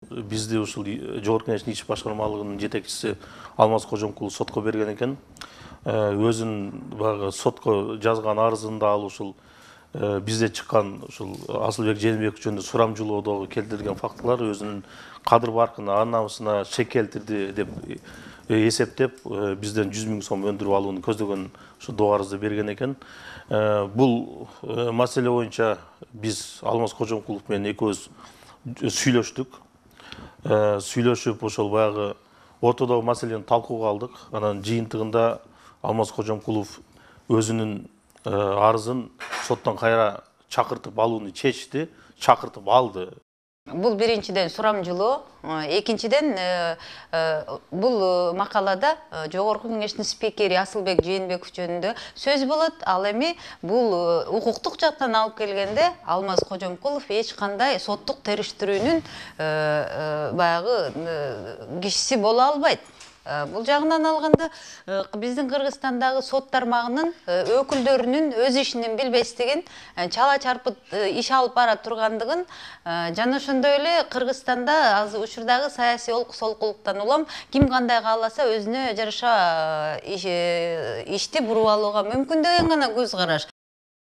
Бизде ушул Жогорку Кеңештин иш башкармалыгынын жетекчиси Алмаз Кожомкулов сотко берген экен. Өзүнүн баягы сотко жазган арызында ал ушул бизде чыккан ушул Асылбек Жээнбеков жөнүндө сурамжылоодогу келтирилген фактылар өзүнүн кадыр баркына, ар намысына шек келтирди деп эсептеп, бизден 100 000 сом өндүрүп алууну көздөгөн ушу доо арызды берген экен. Бул маселе боюнча биз Алмаз Кожомкулов менен экөөбүз сүйлөштүк. Сүйлөшүп ошол баягы ортодогу маселени талкууга алдык. Анан жыйынтыгында Алмаз Кожомкулов өзүнүн арызын соттон кайра чакыртып алууну чечти, чакыртып алды. Бул биринчиден сурамжылоо, экинчиден бул макалада Жогорку Кеңештин спикери Асылбек Жээнбеков жөнүндө сөз болот. Ал эми бул укуктук жактан алып келгенде Алмаз Кожомкулов эч кандай соттук териштирүүнүн баягы кишиси боло албайт. Бул жагынан алганда биздин Кыргызстандагы сот тармагынын өкүлдөрүнүн өз ишинин билбестигин, чала чарпыт иш алып бара тургандыгын жана ошондой эле Кыргызстанда азыр учурдагы саясий олкусолкулуктан улам ким кандай кааласа өзүнө жараша ишти буруп алууга мүмкүн деген гана көз караш.